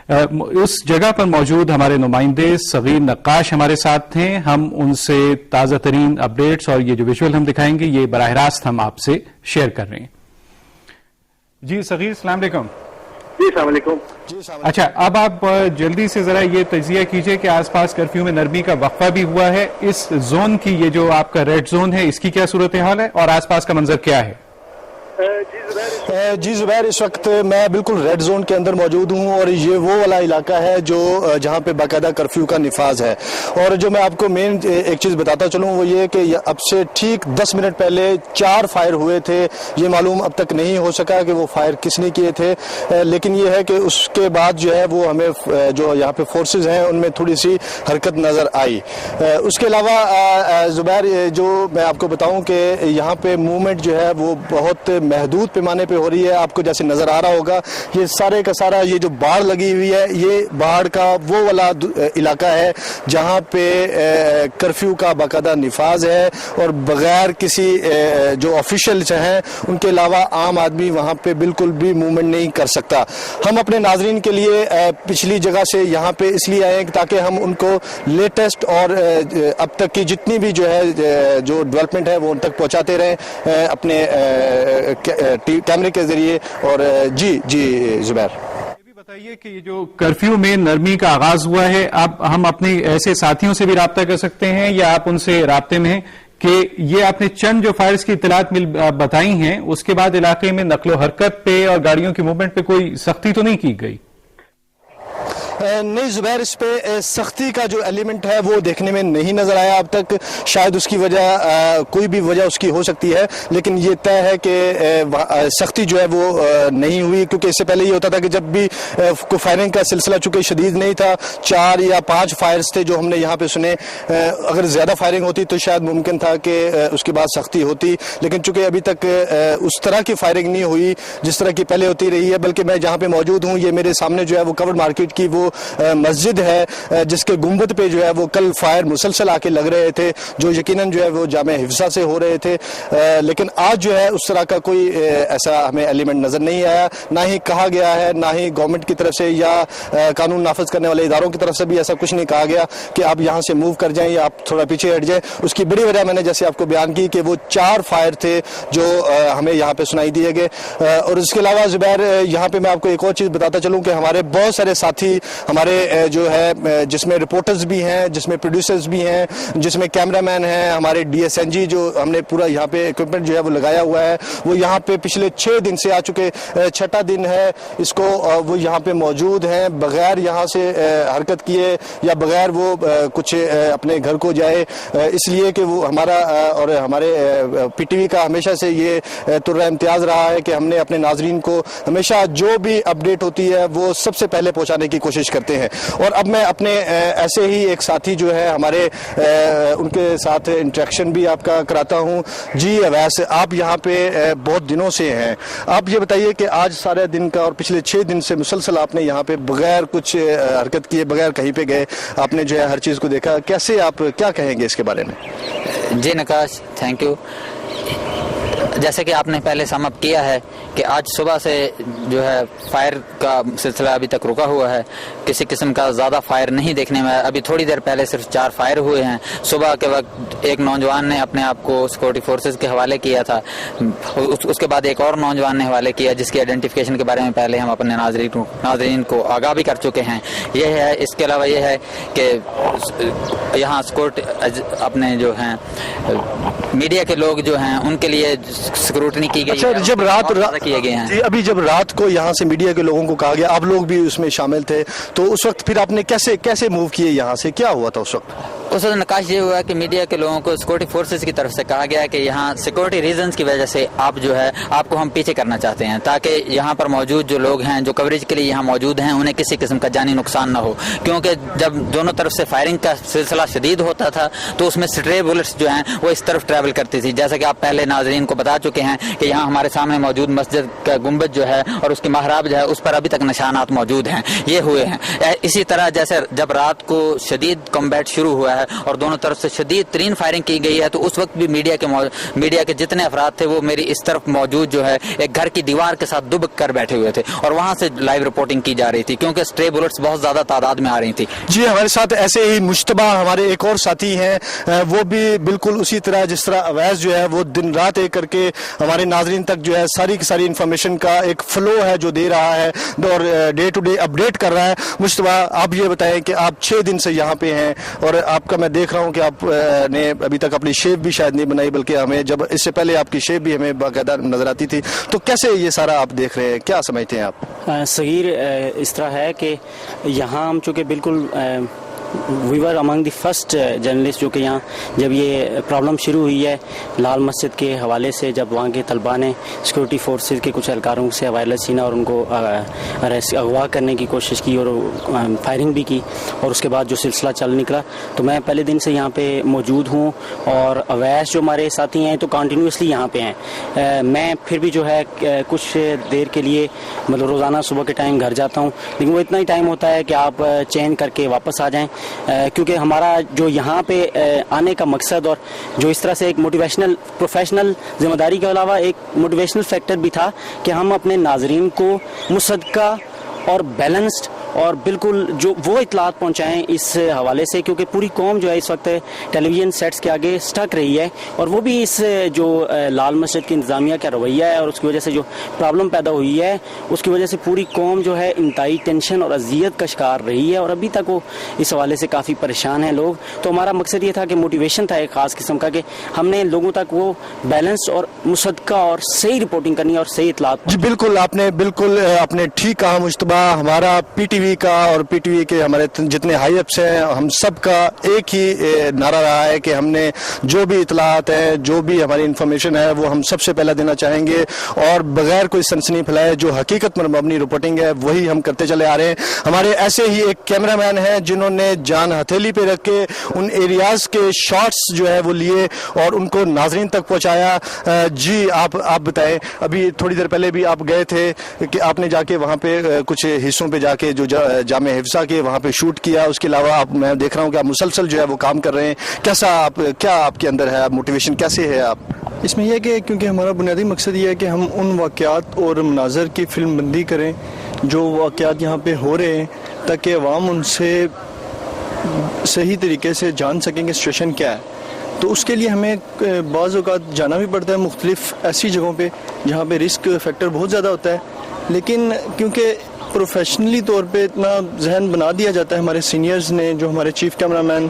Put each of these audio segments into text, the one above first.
उस जगह पर मौजूद हमारे नुमाइंदे सगीर नक्काश हमारे साथ हैं। हम उनसे ताज़ा तरीन अपडेट्स और ये जो विजुअल हम दिखाएंगे ये बराह रास्त हम आपसे शेयर कर रहे हैं। जी सगीर, अस्सलाम वालेकुम। जी अस्सलाम वालेकुम। अच्छा, अब आप जल्दी से जरा ये तजिया कीजिए कि आसपास कर्फ्यू में नरमी का वक्फा भी हुआ है। इस जोन की, ये जो आपका रेड जोन है, इसकी क्या सूरत हाल है और आसपास का मंजर क्या है? जी जुबैर, इस वक्त मैं बिल्कुल रेड जोन के अंदर मौजूद हूँ और ये वो वाला इलाका है जो जहाँ पे बाकायदा कर्फ्यू का निफाज है। और जो मैं आपको मेन एक चीज़ बताता चलूँ वो ये कि अब से ठीक 10 मिनट पहले 4 फायर हुए थे। ये मालूम अब तक नहीं हो सका कि वो फायर किसने किए थे, लेकिन ये है कि उसके बाद जो है वो हमें जो यहाँ पे फोर्सेस हैं उनमें थोड़ी सी हरकत नज़र आई। उसके अलावा जुबैर, जो मैं आपको बताऊँ कि यहाँ पे मूवमेंट जो है वो बहुत महदूद पैमाने पे हो रही है। आपको जैसे नजर आ रहा होगा ये सारे का सारा ये जो बाढ़ लगी हुई है, ये बाढ़ का वो वाला इलाका है जहां पे कर्फ्यू का बाकायदा निफाज है और बगैर किसी जो ऑफिशियल्स हैं उनके अलावा आम आदमी वहां पे बिल्कुल भी मूवमेंट नहीं कर सकता। हम अपने नाजरीन के लिए पिछली जगह से यहाँ पे इसलिए आए हैं ताकि हम उनको लेटेस्ट और अब तक की जितनी भी जो है जो डेवलपमेंट है वो उन तक पहुंचाते रहें अपने कैमरे के जरिए। और जी जुबैर, ये भी बताइए कि ये जो कर्फ्यू में नरमी का आगाज हुआ है, अब हम अपने ऐसे साथियों से भी राब्ता कर सकते हैं या आप उनसे राब्ते में हैं कि ये आपने चंद जो फायर्स की इत्तलात बताई हैं उसके बाद इलाके में नकलो हरकत पे और गाड़ियों की मूवमेंट पे कोई सख्ती तो नहीं की गई? नहीं जुबैर, इस पे सख्ती का जो एलिमेंट है वो देखने में नहीं नजर आया अब तक। शायद उसकी वजह कोई भी वजह उसकी हो सकती है, लेकिन ये तय है कि सख्ती जो है वो नहीं हुई, क्योंकि इससे पहले ये होता था कि जब भी फायरिंग का सिलसिला चूंकि शदीद नहीं था, 4 या 5 फायर्स थे जो हमने यहाँ पे सुने। अगर ज्यादा फायरिंग होती तो शायद मुमकिन था कि उसके बाद सख्ती होती, लेकिन चूंकि अभी तक उस तरह की फायरिंग नहीं हुई जिस तरह की पहले होती रही है। बल्कि मैं जहाँ पे मौजूद हूँ, ये मेरे सामने जो है वो कवर्ड मार्केट की वो मस्जिद है जिसके गुंबद पे जो है वो कल फायर मुसलसल आके लग रहे थे, जो यकीनन जो है वो जामे हिफ्सा से हो रहे थे। लेकिन आज जो है उस तरह का कोई ऐसा हमें एलिमेंट नजर नहीं आया। ना ही कहा गया है, ना ही गवर्नमेंट की तरफ से या कानून नाफिज करने वाले इदारों की तरफ से भी ऐसा कुछ नहीं कहा गया कि आप यहाँ से मूव कर जाएं या आप थोड़ा पीछे हट जाएं। उसकी बड़ी वजह मैंने जैसे आपको बयान की कि वो 4 फायर थे जो हमें यहाँ पे सुनाई दिए गए। और इसके अलावा जुबैर, यहाँ पे मैं आपको एक और चीज बताता चलूँ कि हमारे बहुत सारे साथी हमारे जो है जिसमें रिपोर्टर्स भी हैं, जिसमें प्रोड्यूसर्स भी हैं, जिसमें कैमरामैन हैं, हमारे DSNG जो हमने पूरा यहाँ पे इक्विपमेंट जो है वो लगाया हुआ है, वो यहाँ पे पिछले 6 दिन से आ चुके, 6ठा दिन है इसको, वो यहाँ पे मौजूद हैं बगैर यहाँ से हरकत किए या बगैर वो कुछ अपने घर को जाए, इसलिए कि वो हमारा और हमारे PTV का हमेशा से ये तुर्रा इम्तियाज रहा है कि हमने अपने नाजरीन को हमेशा जो भी अपडेट होती है वो सबसे पहले पहुंचाने की कोशिश करते हैं। और अब मैं अपने ऐसे ही एक साथी जो है हमारे उनके साथ इंटरेक्शन भी आपका कराता हूं। जी अवैस, आप यहाँ पे बहुत दिनों से हैं, आप ये बताइए कि आज सारे दिन का और पिछले 6 दिन से मुसलसल आपने यहाँ पे बगैर कुछ हरकत किए, बगैर कहीं पे गए, आपने जो है हर चीज़ को देखा, कैसे आप क्या कहेंगे इसके बारे में? जी नकाश, थैंक यू। जैसे कि आपने पहले समअप किया है कि आज सुबह से जो है फायर का सिलसिला अभी तक रुका हुआ है, किसी किस्म का ज़्यादा फायर नहीं देखने में। अभी थोड़ी देर पहले सिर्फ 4 फायर हुए हैं। सुबह के वक्त एक नौजवान ने अपने आप को सिक्योरिटी फोर्सेस के हवाले किया था, उसके बाद एक और नौजवान ने हवाले किया जिसकी आइडेंटिफिकेशन के बारे में पहले हम अपने नाजरीन को आगाह भी कर चुके हैं। ये है, इसके अलावा ये है कि यहाँ सिक्योरिटी अपने जो हैं मीडिया के लोग जो हैं उनके लिए स्क्रूटनी की गई। अच्छा, जब रात किए गए हैं, अभी जब रात को यहाँ से मीडिया के लोगों को कहा गया, आप लोग भी उसमें शामिल थे, तो उस वक्त फिर आपने कैसे मूव किए यहाँ से, क्या हुआ था उस वक्त? उस वक्त नकाश ये हुआ कि मीडिया के लोगों को सिक्योरिटी फोर्सेस की तरफ से कहा गया कि यहाँ सिक्योरिटी रीजंस की वजह से आप जो है आपको हम पीछे करना चाहते हैं, ताकि यहाँ पर मौजूद जो लोग हैं जो कवरेज के लिए यहाँ मौजूद हैं उन्हें किसी किस्म का जानी नुकसान ना हो। क्योंकि जब दोनों तरफ से फायरिंग का सिलसिला शदीद होता था तो उसमें स्ट्रे बुलेट्स जो हैं वो इस तरफ ट्रैवल करती थी। जैसा कि आप पहले नाजरीन को बता चुके हैं कि यहाँ हमारे सामने मौजूद मस्जिद का गुंबद जो है और उसकी महराब जो है उस पर अभी तक निशानात मौजूद हैं, ये हुए हैं। इसी तरह जैसे जब रात को शदीद कॉम्बैट शुरू हुआ ہے اور دونوں طرف سے شدید ترین فائرنگ کی گئی ہے. تو اس وقت بھی میڈیا کے جتنے افراد تھے وہ میری اس طرف موجود جو ہے ایک گھر کی دیوار کے ساتھ دبک کر بیٹھے ہوئے تھے اور وہاں سے لائیو رپورٹنگ کی جا رہی تھی کیونکہ اسٹرے بلٹس بہت زیادہ تعداد میں آ رہی تھی. جی ہمارے ساتھ ایسے ہی مشتبہ ہمارے ایک اور ساتھی ہیں, وہ بھی بالکل اسی طرح جس طرح اویس جو ہے وہ دن رات ایک کر کے ہمارے ناظرین تک جو ہے ساری کی ساری انفارمیشن کا ایک فلو ہے جو دے رہا ہے اور ڈے ٹو ڈے اپڈیٹ کر رہا ہے. مشتبہ آپ یہ بتائیں کہ آپ 6 دن سے یہاں پہ ہیں اور آپ کا میں دیکھ رہا ہوں کہ آپ نے ابھی تک اپنی شیپ بھی شاید نہیں بنائی, بلکہ ہمیں جب اس سے پہلے آپ کی شیپ بھی ہمیں باقاعدہ نظر آتی تھی. تو کیسے یہ سارا آپ دیکھ رہے ہیں, کیا سمجھتے ہیں آپ؟ صغیر اس طرح ہے کہ یہاں ہم چونکہ بالکل وی ور امنگ دی فرسٹ جرنلسٹ جو کہ یہاں جب یہ پرابلم شروع ہوئی ہے لال مسجد کے حوالے سے, جب وہاں کے طلباء نے سیکورٹی فورسز کے کچھ اہلکاروں سے وائرلیس چھینا اور ان کو اغوا کرنے کی کوشش کی اور فائرنگ بھی کی اور اس کے بعد جو سلسلہ چل نکلا, تو میں پہلے دن سے یہاں پہ موجود ہوں اور اویس جو ہمارے ساتھی ہیں تو کنٹینیوسلی یہاں پہ ہیں. میں پھر بھی جو ہے کچھ دیر کے لیے مطلب روزانہ صبح کے ٹائم گھر جاتا ہوں, لیکن وہ اتنا ہی ٹائم ہوتا ہے کہ آپ چینج کر کے واپس آ جائیں, کیونکہ ہمارا جو یہاں پہ آنے کا مقصد اور جو اس طرح سے ایک موٹیویشنل پروفیشنل ذمہ داری کے علاوہ ایک موٹیویشنل فیکٹر بھی تھا کہ ہم اپنے ناظرین کو مصدقہ اور بیلنسڈ اور بالکل جو وہ اطلاعات پہنچائیں اس حوالے سے, کیونکہ پوری قوم جو ہے اس وقت ٹیلی ویژن سیٹس کے آگے سٹک رہی ہے اور وہ بھی اس جو لال مسجد کی انتظامیہ کا رویہ ہے اور اس کی وجہ سے جو پرابلم پیدا ہوئی ہے اس کی وجہ سے پوری قوم جو ہے انتہائی ٹینشن اور اذیت کا شکار رہی ہے اور ابھی تک وہ اس حوالے سے کافی پریشان ہیں لوگ. تو ہمارا مقصد یہ تھا کہ موٹیویشن تھا ایک خاص قسم کا کہ ہم نے لوگوں تک وہ بیلنس اور مصدقہ اور صحیح رپورٹنگ کرنی اور صحیح اطلاعات. جی بالکل آپ نے ٹھیک کہا مشتبہ. ہمارا پی ٹی وی کا اور پی ٹی وی کے ہمارے جتنے ہائی اپس ہیں ہم سب کا ایک ہی نعرہ رہا ہے کہ ہم نے جو بھی اطلاعات ہیں جو بھی ہماری انفارمیشن ہے وہ ہم سب سے پہلا دینا چاہیں گے اور بغیر کوئی سنسنی پھیلائے جو حقیقت پر مبنی رپورٹنگ ہے وہی ہم کرتے چلے آ رہے ہیں. ہمارے ایسے ہی ایک کیمرہ مین ہیں جنہوں نے جان ہتھیلی پہ رکھ کے ان ایریاز کے شارٹس جو ہے وہ لیے اور ان کو ناظرین تک پہنچایا. جی آپ بتائیں, ابھی تھوڑی دیر پہلے بھی آپ گئے تھے کہ آپ نے جا کے وہاں پہ کچھ حصوں پہ جا کے جو جامع حفظہ کے وہاں پہ شوٹ کیا, اس کے علاوہ آپ میں دیکھ رہا ہوں کہ آپ مسلسل جو ہے وہ کام کر رہے ہیں. کیا آپ کے اندر ہے, موٹیویشن کیسے ہے آپ اس میں؟ یہ ہے کہ کیونکہ ہمارا بنیادی مقصد یہ ہے کہ ہم ان واقعات اور مناظر کی فلم بندی کریں جو واقعات یہاں پہ ہو رہے ہیں تاکہ عوام ان سے صحیح طریقے سے جان سکیں کہ سچویشن کیا ہے. تو اس کے لیے ہمیں بعض اوقات جانا بھی پڑتا ہے مختلف ایسی جگہوں پہ جہاں پہ رسک فیکٹر بہت زیادہ ہوتا ہے, لیکن کیونکہ پروفیشنلی طور پہ اتنا ذہن بنا دیا جاتا ہے ہمارے سینئرز نے, جو ہمارے چیف کیمرہ مین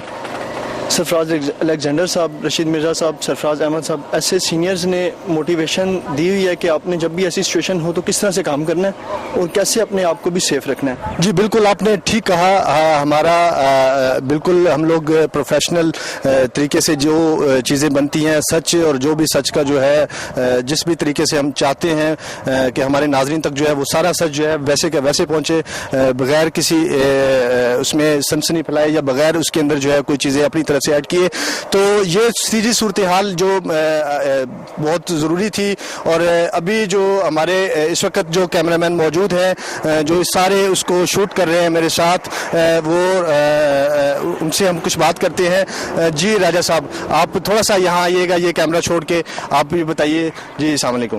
سرفراز الیگزینڈر صاحب, رشید مرزا صاحب, سرفراز احمد صاحب, ایسے سینئرز نے موٹیویشن دی ہوئی ہے کہ آپ نے جب بھی ایسی سچویشن ہو تو کس طرح سے کام کرنا ہے اور کیسے اپنے آپ کو بھی سیف رکھنا ہے. جی بالکل آپ نے ٹھیک کہا. ہمارا بالکل ہم لوگ پروفیشنل طریقے سے جو چیزیں بنتی ہیں سچ اور جو بھی سچ کا جو ہے جس بھی طریقے سے ہم چاہتے ہیں کہ ہمارے ناظرین تک جو ہے وہ سارا سچ جو ہے ویسے کہ ویسے پہنچے بغیر کسی اس میں سنسنی پھیلائے یا بغیر اس کے اندر جو ہے کوئی چیزیں اپنی طرف سے ایڈ کیے. تو یہ سیدھی صورتحال جو بہت ضروری تھی اور ابھی جو ہمارے اس وقت جو کیمرہ مین موجود ہیں جو سارے اس کو شوٹ کر رہے ہیں میرے ساتھ, وہ ان سے ہم کچھ بات کرتے ہیں. جی راجہ صاحب آپ تھوڑا سا یہاں آئیے گا, یہ کیمرہ چھوڑ کے آپ بھی بتائیے. جی السلام علیکم.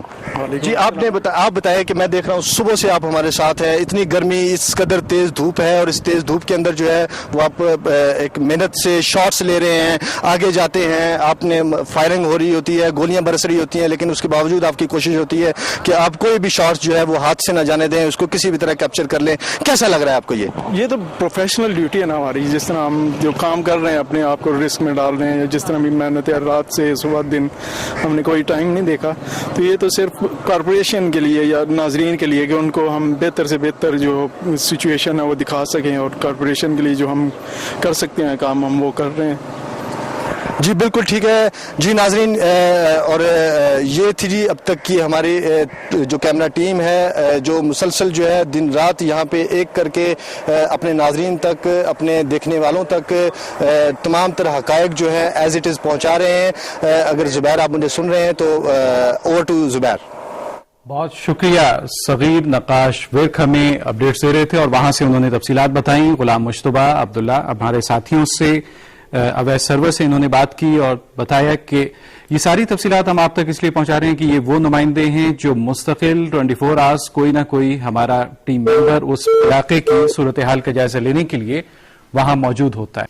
جی آپ بتائیں کہ میں دیکھ رہا ہوں صبح سے آپ ہمارے ساتھ ہیں, اتنی گرمی, اس قدر تیز دھوپ ہے اور اس تیز دھوپ کے اندر جو ہے وہ آپ ایک محنت سے شارٹس لے رہے ہیں, آگے جاتے ہیں, آپ نے فائرنگ ہو رہی ہوتی ہے, گولیاں برس رہی ہوتی ہیں, لیکن اس کے باوجود آپ کی کوشش ہوتی ہے کہ آپ کوئی بھی شارٹس جو ہے وہ ہاتھ سے نہ جانے دیں, اس کو کسی بھی طرح کیپچر کر لیں. کیسا لگ رہا ہے آپ کو؟ یہ تو پروفیشنل ڈیوٹی ہے نا ہماری, جس طرح ہم جو کام کر رہے ہیں اپنے آپ کو رسک میں ڈال رہے ہیں, جس طرح بھی محنت ہے رات سے صبح دن, ہم نے کوئی ٹائم نہیں دیکھا. تو یہ تو صرف کارپوریشن کے لیے یا ناظرین کے لیے کہ ان کو ہم بہتر سے بہتر جو سچویشن ہے وہ دکھا سکیں, اور کارپوریشن کے لیے جو ہم کر سکتے ہیں کام ہم وہ کر رہے ہیں. جی بالکل ٹھیک ہے. جی ناظرین, اور یہ تھی جی اب تک کی ہماری جو کیمرہ ٹیم ہے جو مسلسل جو ہے دن رات یہاں پہ ایک کر کے اپنے ناظرین تک, اپنے دیکھنے والوں تک تمام طرح حقائق جو ہے ایز اٹ از پہنچا رہے ہیں. اگر زبیر آپ مجھے سن رہے ہیں تو اوور ٹو زبیر. بہت شکریہ. صغیر نقاش ورک ہمیں اپڈیٹس دے رہے تھے اور وہاں سے انہوں نے تفصیلات بتائیں. غلام مشتبہ عبداللہ ہمارے ساتھیوں سے अवैध सर्वर से इन्होंने बात की और बताया कि ये सारी तफसीलात हम आप तक इसलिए पहुंचा रहे हैं कि ये वो नुमाइंदे हैं जो मुस्तकिल 24 आवर्स कोई ना कोई हमारा टीम मेंबर उस इलाके की सूरत हाल का जायजा लेने के लिए वहां मौजूद होता है.